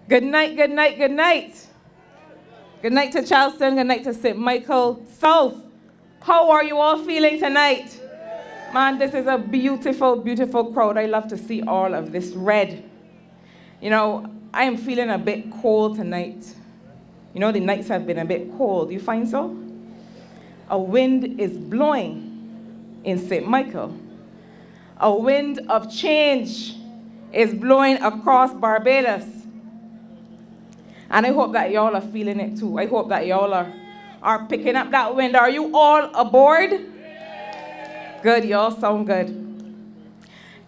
Good night, good night, good night. Good night to Chelston, good night to St. Michael South. How are you all feeling tonight? Man, this is a beautiful, beautiful crowd. I love to see all of this red. You know, I am feeling a bit cold tonight. You know, the nights have been a bit cold. You find so? A wind is blowing in St. Michael. A wind of change is blowing across Barbados. And I hope that y'all are feeling it too. I hope that y'all are picking up that wind. Are you all aboard? Good, y'all sound good.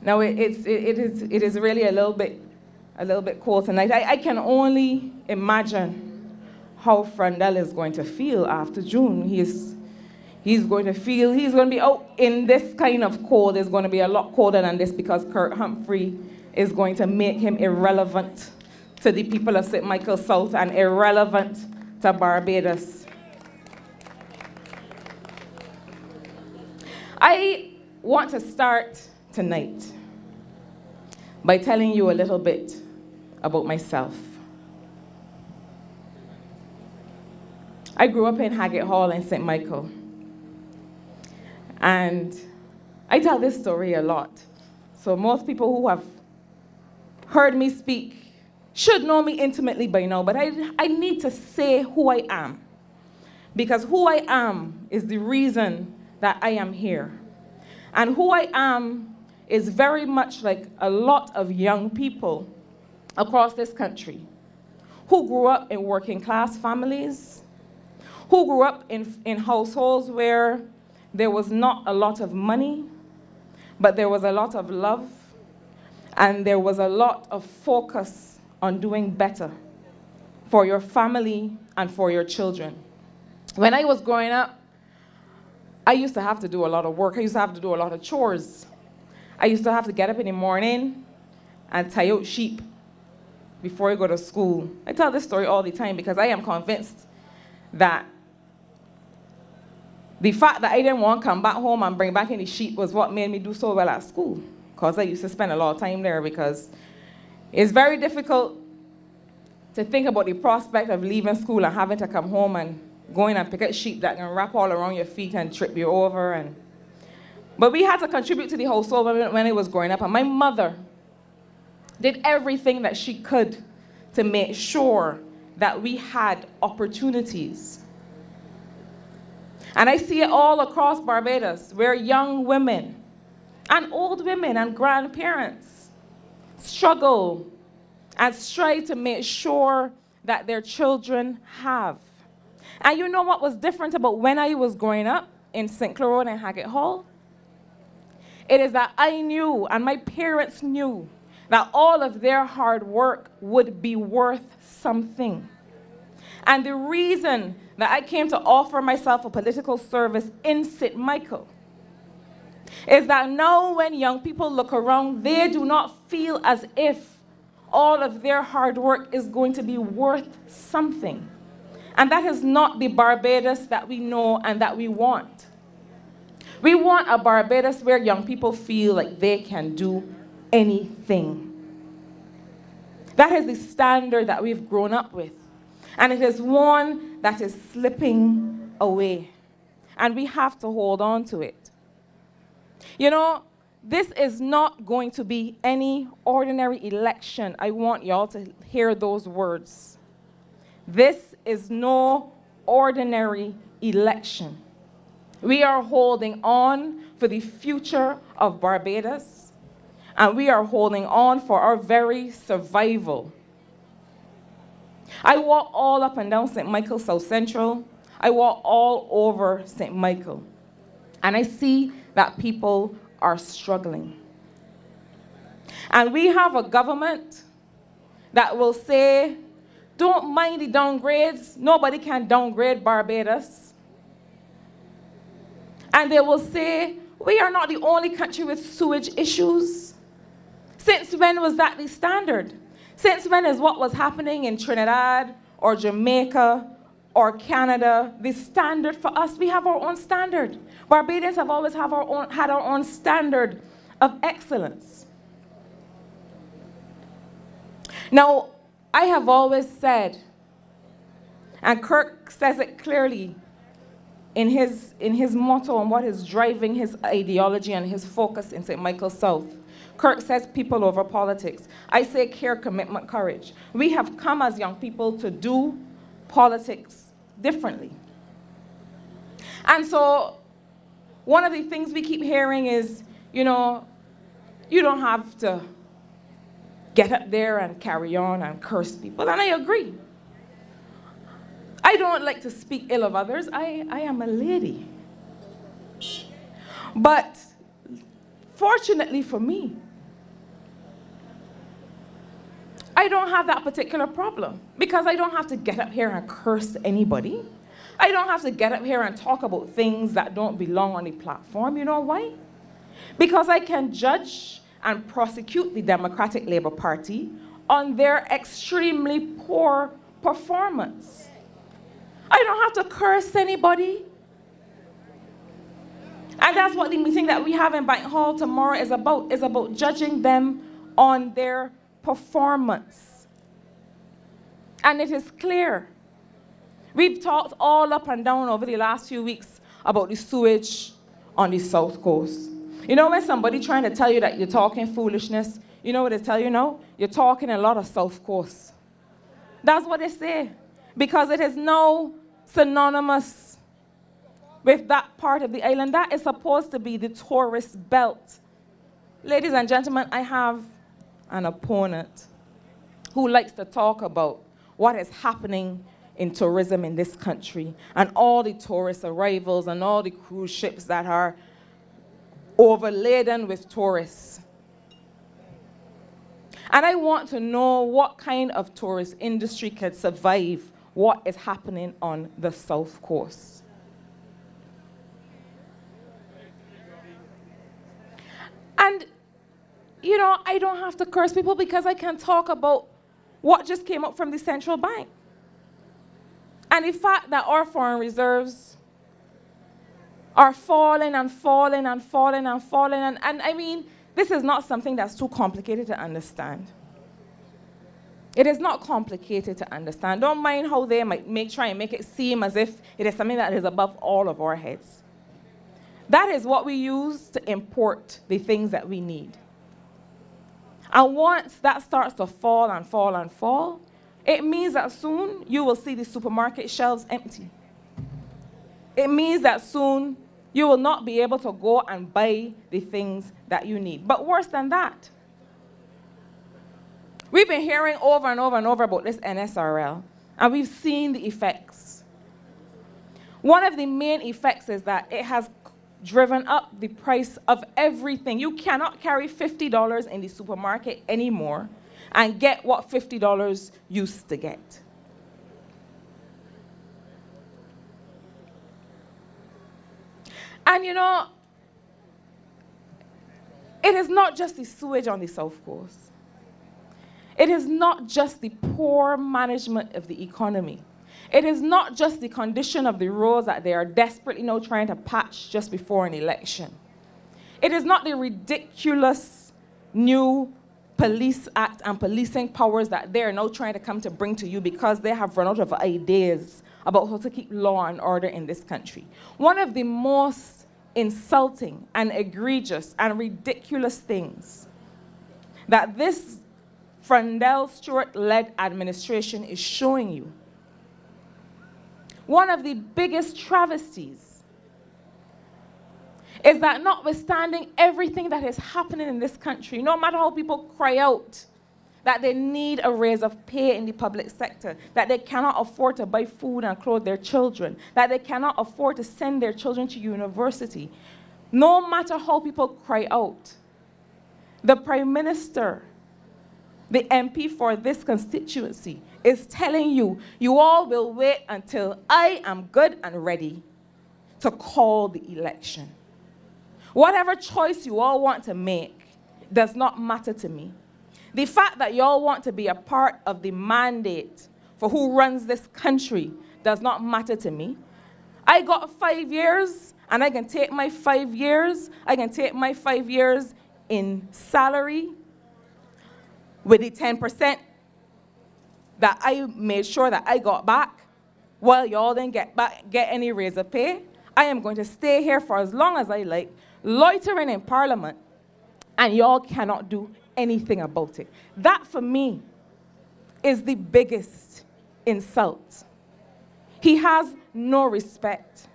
Now it is really a little bit cold tonight. I can only imagine how Frandel is going to feel after June. He's going to be out in this kind of cold. It's going to be a lot colder than this because Kurt Humphrey is going to make him irrelevant to the people of St. Michael South and irrelevant to Barbados. I want to start tonight by telling you a little bit about myself. I grew up in Haggett Hall in St. Michael. And I tell this story a lot. So most people who have heard me speak should know me intimately by now, but I need to say who I am. Because who I am is the reason that I am here. And who I am is very much like a lot of young people across this country who grew up in working class families, who grew up in households where there was not a lot of money, but there was a lot of love, and there was a lot of focus on doing better for your family and for your children. When I was growing up, I used to have to do a lot of work. I used to have to do a lot of chores. I used to have to get up in the morning and tie out sheep before I go to school. I tell this story all the time because I am convinced that the fact that I didn't want to come back home and bring back any sheep was what made me do so well at school, because I used to spend a lot of time there, because it's very difficult to think about the prospect of leaving school and having to come home and going and pick up sheep that can wrap all around your feet and trip you over. But we had to contribute to the household when I was growing up, and my mother did everything that she could to make sure that we had opportunities. And I see it all across Barbados, where young women and old women and grandparents struggle and strive to make sure that their children have. And you know what was different about when I was growing up in St. Clair Road and Haggett Hall? It is that I knew, and my parents knew, that all of their hard work would be worth something. And the reason that I came to offer myself a political service in St. Michael is that now when young people look around, they do not feel as if all of their hard work is going to be worth something. And that is not the Barbados that we know and that we want. We want a Barbados where young people feel like they can do anything. That is the standard that we've grown up with. And it is one that is slipping away. And we have to hold on to it. You know, this is not going to be any ordinary election. I want y'all to hear those words. This is no ordinary election. We are holding on for the future of Barbados, and we are holding on for our very survival. I walk all up and down St. Michael South Central. I walk all over St. Michael, and I see that people are struggling. And we have a government that will say, don't mind the downgrades. Nobody can downgrade Barbados. And they will say, we are not the only country with sewage issues. Since when was that the standard? Since when is what was happening in Trinidad or Jamaica or Canada the standard for us? We have our own standard. Barbadians have always had our own standard of excellence. Now, I have always said, and Kirk says it clearly in his motto and what is driving his ideology and his focus in St. Michael South. Kirk says people over politics. I say care, commitment, courage. We have come as young people to do politics differently. And so one of the things we keep hearing is, you know, you don't have to get up there and carry on and curse people. And I agree. I don't like to speak ill of others. I am a lady. But fortunately for me, I don't have that particular problem because I don't have to get up here and curse anybody. I don't have to get up here and talk about things that don't belong on the platform. You know why? Because I can judge and prosecute the Democratic Labour Party on their extremely poor performance. I don't have to curse anybody. And that's what the meeting that we have in Bank Hall tomorrow is about judging them on their performance. And it is clear. We've talked all up and down over the last few weeks about the sewage on the South Coast. You know when somebody trying to tell you that you're talking foolishness, you know what they tell you now? You're talking a lot of South Coast. That's what they say. Because it is now synonymous with that part of the island. That is supposed to be the tourist belt. Ladies and gentlemen, I have an opponent who likes to talk about what is happening in tourism in this country and all the tourist arrivals and all the cruise ships that are overladen with tourists. And I want to know what kind of tourist industry can survive what is happening on the South Coast. And, you know, I don't have to curse people because I can talk about what just came up from the central bank. And the fact that our foreign reserves are falling and falling and falling and falling. And I mean, this is not something that's too complicated to understand. It is not complicated to understand. Don't mind how they might try and make it seem as if it is something that is above all of our heads. That is what we use to import the things that we need. And once that starts to fall and fall and fall, it means that soon you will see the supermarket shelves empty. It means that soon you will not be able to go and buy the things that you need. But worse than that, we've been hearing over and over and over about this NSRL, and we've seen the effects. One of the main effects is that it has driven up the price of everything. You cannot carry $50 in the supermarket anymore and get what $50 used to get. And you know, it is not just the sewage on the South Coast. It is not just the poor management of the economy. It is not just the condition of the roads that they are desperately now trying to patch just before an election. It is not the ridiculous new police act and policing powers that they are now trying to come to bring to you because they have run out of ideas about how to keep law and order in this country. One of the most insulting and egregious and ridiculous things that this Frondell Stewart-led administration is showing you, one of the biggest travesties, is that notwithstanding everything that is happening in this country, no matter how people cry out that they need a raise of pay in the public sector, that they cannot afford to buy food and clothe their children, that they cannot afford to send their children to university, no matter how people cry out, the Prime Minister, the MP for this constituency, is telling you, you all will wait until I am good and ready to call the election. Whatever choice you all want to make does not matter to me. The fact that you all want to be a part of the mandate for who runs this country does not matter to me. I got 5 years, and I can take my 5 years. I can take my 5 years in salary with the 10% that I made sure that I got back, while y'all didn't get any raise of pay. I am going to stay here for as long as I like, loitering in Parliament, and y'all cannot do anything about it. That, for me, is the biggest insult. He has no respect.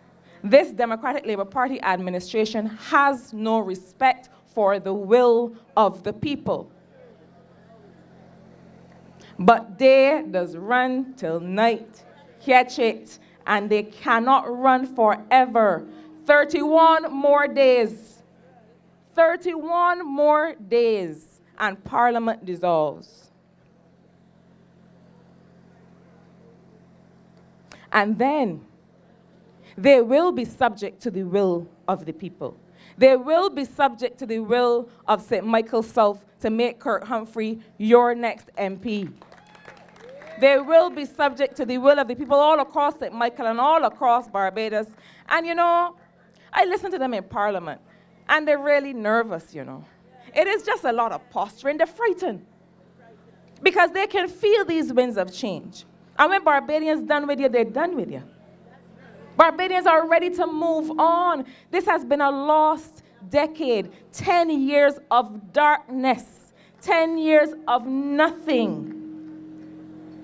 This Democratic Labour Party administration has no respect for the will of the people. But they does run till night, catch it, and they cannot run forever. 31 more days. 31 more days, and Parliament dissolves. And then they will be subject to the will of the people. They will be subject to the will of St. Michael South to make Kirk Humphrey your next MP. They will be subject to the will of the people all across St. Michael and all across Barbados. And you know, I listen to them in Parliament, and they're really nervous, you know. It is just a lot of posturing. They're frightened because they can feel these winds of change. And when Barbadians done with you, they're done with you. Barbadians are ready to move on. This has been a lost decade, 10 years of darkness, 10 years of nothing.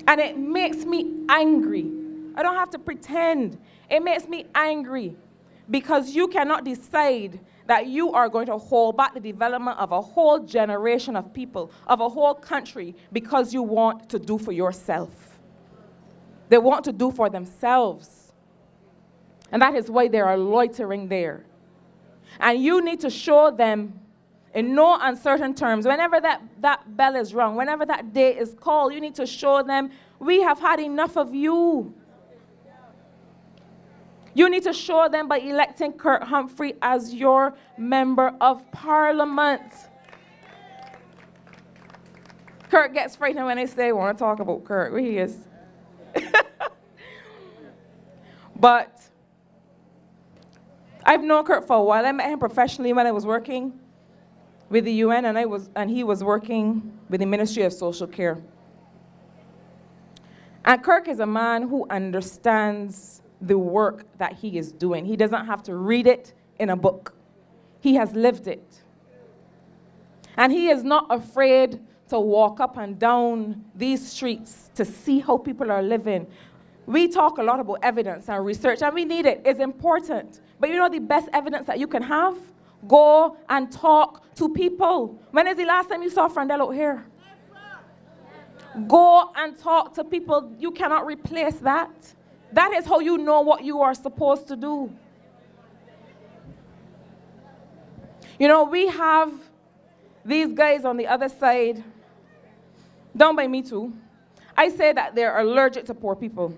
And it makes me angry. I don't have to pretend. It makes me angry because you cannot decide that you are going to hold back the development of a whole generation of people, of a whole country, because you want to do for yourself. They want to do for themselves. And that is why they are loitering there. And you need to show them in no uncertain terms, whenever that bell is rung, whenever that day is called, you need to show them, we have had enough of you. You need to show them by electing Kirk Humphrey as your member of Parliament. Kirk gets frightened when they say, I want to talk about Kirk. Where he is. But I've known Kirk for a while. I met him professionally when I was working with the UN, and he was working with the Ministry of Social Care. And Kirk is a man who understands the work that he is doing. He doesn't have to read it in a book. He has lived it. And he is not afraid to walk up and down these streets to see how people are living. We talk a lot about evidence and research, and we need it. It's important. But you know the best evidence that you can have? Go and talk to people. When is the last time you saw Frandel out here? Go and talk to people. You cannot replace that. That is how you know what you are supposed to do. You know, we have these guys on the other side, down by me too. I say that they're allergic to poor people.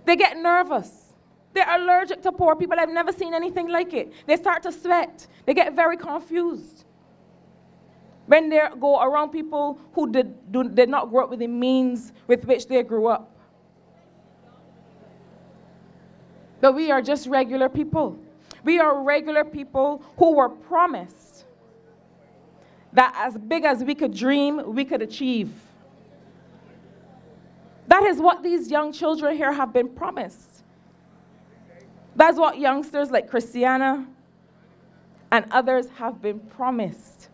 They get nervous. They're allergic to poor people. I've never seen anything like it. They start to sweat. They get very confused when they go around people who did not grow up with the means with which they grew up. But we are just regular people. We are regular people who were promised that as big as we could dream, we could achieve. That is what these young children here have been promised. That's what youngsters like Christiana and others have been promised.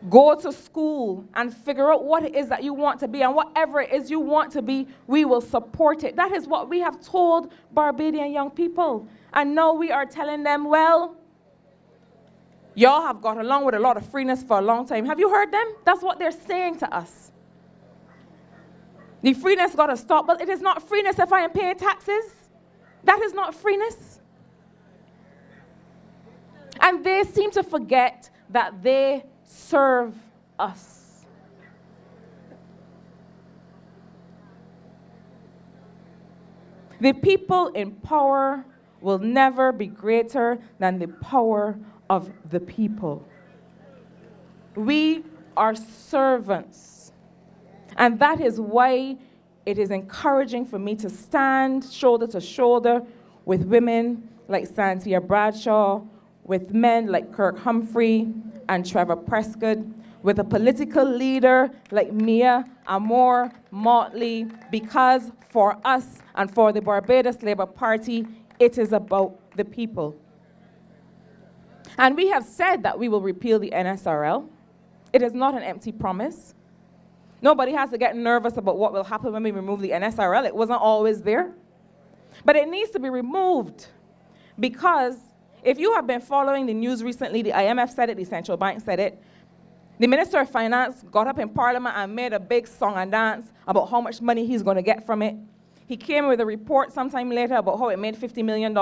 Go to school and figure out what it is that you want to be, and whatever it is you want to be, we will support it. That is what we have told Barbadian young people. And now we are telling them, well, y'all have got along with a lot of freeness for a long time. Have you heard them? That's what they're saying to us. The freeness got to stop, but it is not freeness if I am paying taxes. That is not freeness. And they seem to forget that they serve us. The people in power will never be greater than the power of the people. We are servants. And that is why it is encouraging for me to stand shoulder to shoulder with women like Santia Bradshaw, with men like Kirk Humphrey and Trevor Prescott, with a political leader like Mia Amor Motley, because for us and for the Barbados Labour Party, it is about the people. And we have said that we will repeal the NSRL. It is not an empty promise. Nobody has to get nervous about what will happen when we remove the NSRL. It wasn't always there. But it needs to be removed because if you have been following the news recently, the IMF said it, the central bank said it. The Minister of Finance got up in Parliament and made a big song and dance about how much money he's going to get from it. He came with a report sometime later about how it made $50 million,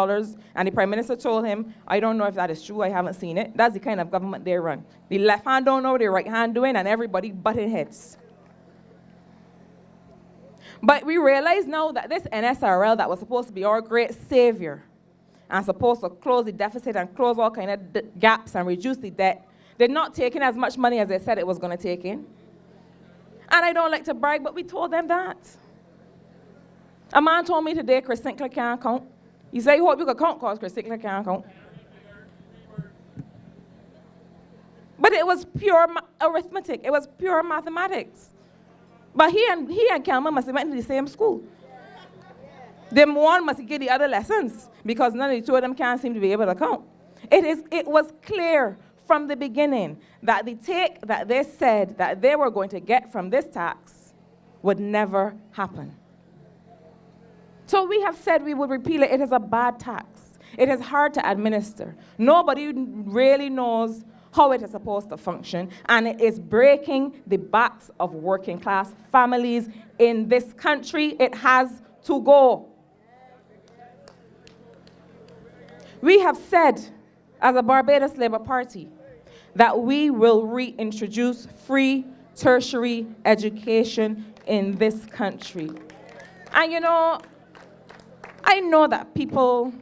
and the Prime Minister told him, I don't know if that is true, I haven't seen it. That's the kind of government they run. The left hand don't know what the right hand doing, and everybody butting heads. But we realize now that this NSRL that was supposed to be our great savior and supposed to close the deficit and close all kind of gaps and reduce the debt, did not take in as much money as they said it was going to take in. And I don't like to brag, but we told them that. A man told me today Chris Sinclair can't count. He said, you hope you can count because Chris Sinclair can't count. But it was pure arithmetic. It was pure mathematics. But he and Kelman must have went to the same school. Them one must give the other lessons because none of the two of them can't seem to be able to count. It was clear from the beginning that the take that they said that they were going to get from this tax would never happen. So we have said we would repeal it. It is a bad tax. It is hard to administer. Nobody really knows how it is supposed to function, and it is breaking the backs of working class families in this country. It has to go. We have said, as a Barbados Labour Party, that we will reintroduce free tertiary education in this country. And you know, I know that people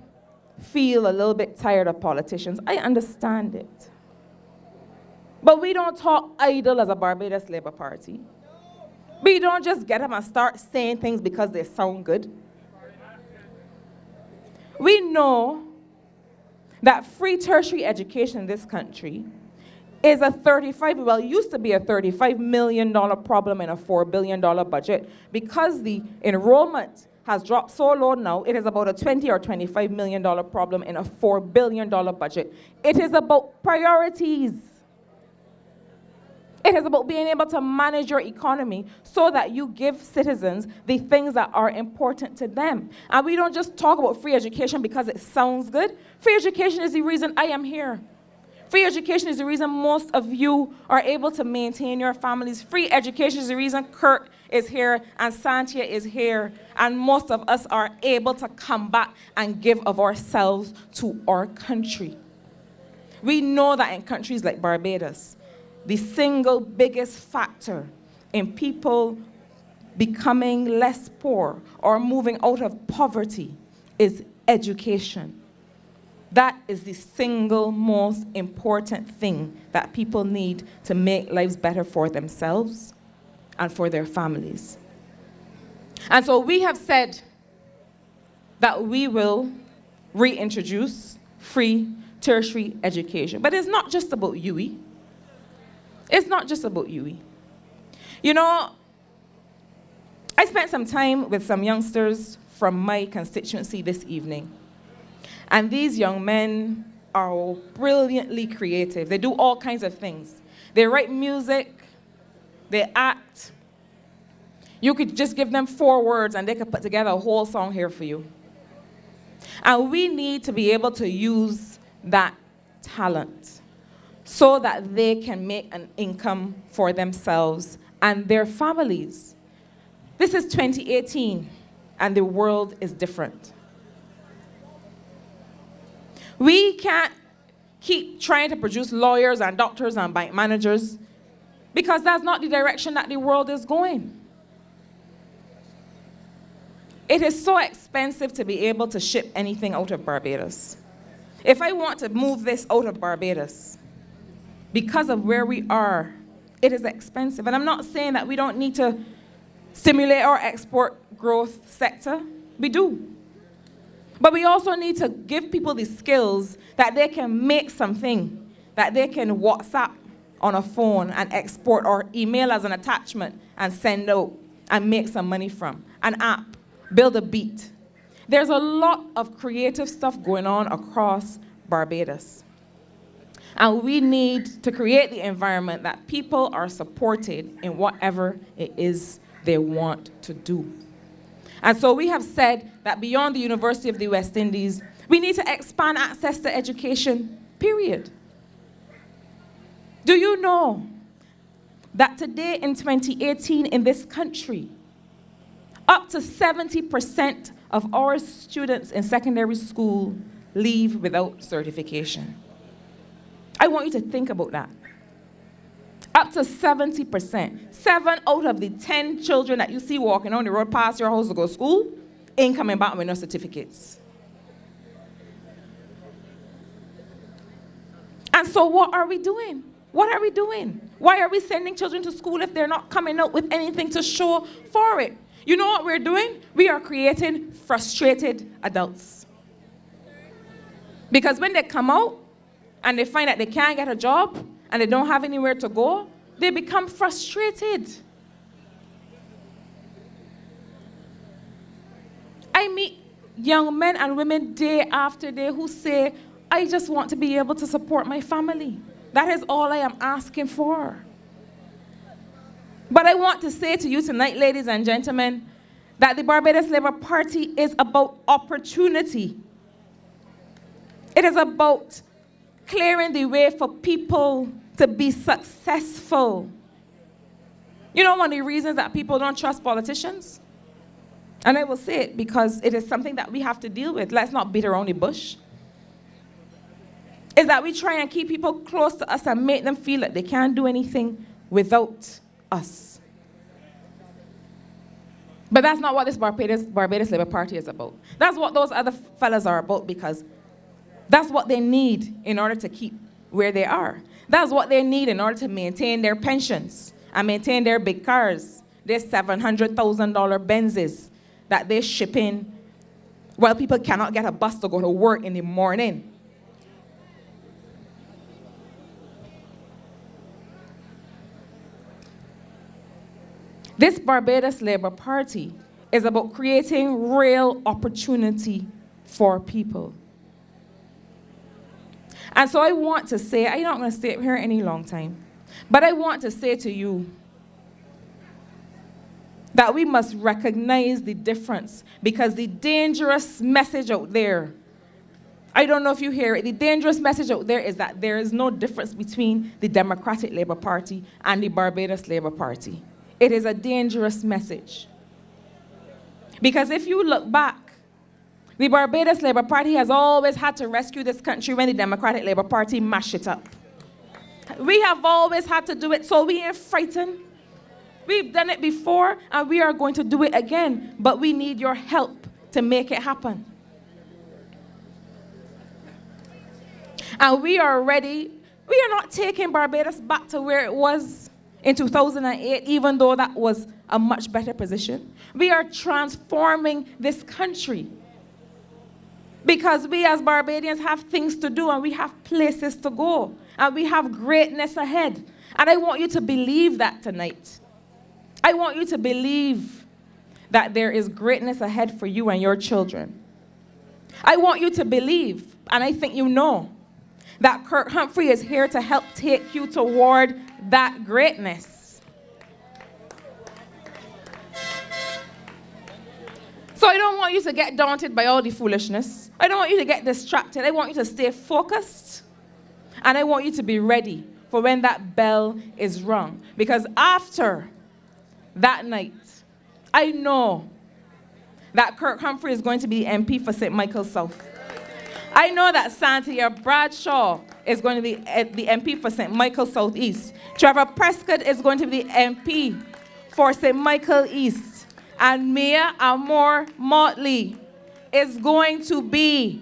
feel a little bit tired of politicians. I understand it. But we don't talk idle as a Barbados Labour Party. We don't just get up and start saying things because they sound good. We know that free tertiary education in this country is used to be a $35 million problem in a $4 billion budget. Because the enrollment has dropped so low now, it is about a $20 or $25 million problem in a $4 billion budget. It is about priorities. It is about being able to manage your economy so that you give citizens the things that are important to them. And we don't just talk about free education because it sounds good. Free education is the reason I am here. Free education is the reason most of you are able to maintain your families. Free education is the reason Kirk is here and Santia is here, and most of us are able to come back and give of ourselves to our country. We know that in countries like Barbados, the single biggest factor in people becoming less poor or moving out of poverty is education. That is the single most important thing that people need to make lives better for themselves and for their families. And so we have said that we will reintroduce free tertiary education. But it's not just about UWI. It's not just about UWI. You know, I spent some time with some youngsters from my constituency this evening. And these young men are brilliantly creative. They do all kinds of things. They write music, they act. You could just give them 4 words and they could put together a whole song here for you. And we need to be able to use that talent so that they can make an income for themselves and their families. This is 2018, and the world is different. We can't keep trying to produce lawyers and doctors and bank managers because that's not the direction that the world is going. It is so expensive to be able to ship anything out of Barbados. If I want to move this out of Barbados, because of where we are, it is expensive. And I'm not saying that we don't need to stimulate our export growth sector. We do. But we also need to give people the skills that they can make something that they can WhatsApp on a phone and export, or email as an attachment and send out and make some money from. An app, build a beat. There's a lot of creative stuff going on across Barbados. And we need to create the environment that people are supported in whatever it is they want to do. And so we have said that beyond the University of the West Indies, we need to expand access to education, period. Do you know that today in 2018 in this country, up to 70% of our students in secondary school leave without certification? I want you to think about that. Up to 70%. 7 out of the 10 children that you see walking on the road past your house to go to school ain't coming back with no certificates. And so what are we doing? What are we doing? Why are we sending children to school if they're not coming out with anything to show for it? You know what we're doing? We are creating frustrated adults. Because when they come out and they find that they can't get a job and they don't have anywhere to go, they become frustrated. I meet young men and women day after day who say, I just want to be able to support my family. That is all I am asking for. But I want to say to you tonight, ladies and gentlemen, that the Barbados Labour Party is about opportunity. It is about clearing the way for people to be successful. You know one of the reasons that people don't trust politicians? And I will say it because it is something that we have to deal with. Let's not beat around the bush. Is that we try and keep people close to us and make them feel that they can't do anything without us. But that's not what this Barbados Labour Party is about. That's what those other fellas are about, because that's what they need in order to keep where they are. That's what they need in order to maintain their pensions and maintain their big cars, their $700,000 Benzes that they ship in while people cannot get a bus to go to work in the morning. This Barbados Labour Party is about creating real opportunity for people. And so I want to say, I'm not going to stay here any long time, but I want to say to you that we must recognize the difference, because the dangerous message out there, I don't know if you hear it, the dangerous message out there is that there is no difference between the Democratic Labour Party and the Barbados Labour Party. It is a dangerous message. Because if you look back, the Barbados Labour Party has always had to rescue this country when the Democratic Labour Party mashed it up. We have always had to do it, so we ain't frightened. We've done it before, and we are going to do it again, but we need your help to make it happen. And we are ready. We are not taking Barbados back to where it was in 2008, even though that was a much better position. We are transforming this country, because we as Barbadians have things to do, and we have places to go, and we have greatness ahead. And I want you to believe that tonight. I want you to believe that there is greatness ahead for you and your children. I want you to believe, and I think you know, that Kirk Humphrey is here to help take you toward that greatness. So I don't want you to get daunted by all the foolishness. I don't want you to get distracted. I want you to stay focused. And I want you to be ready for when that bell is rung. Because after that night, I know that Kirk Humphrey is going to be the MP for St. Michael's South. I know that Santia Bradshaw is going to be the MP for St. Michael's South East. Trevor Prescott is going to be the MP for St. Michael East. And Mayor Amor Motley is going to be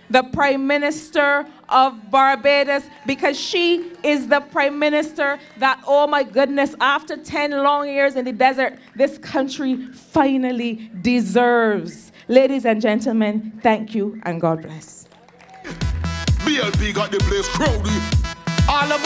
the Prime Minister of Barbados, because she is the Prime Minister that, oh my goodness, after 10 long years in the desert, this country finally deserves. Ladies and gentlemen, thank you and God bless. BLP got the place crowded. All of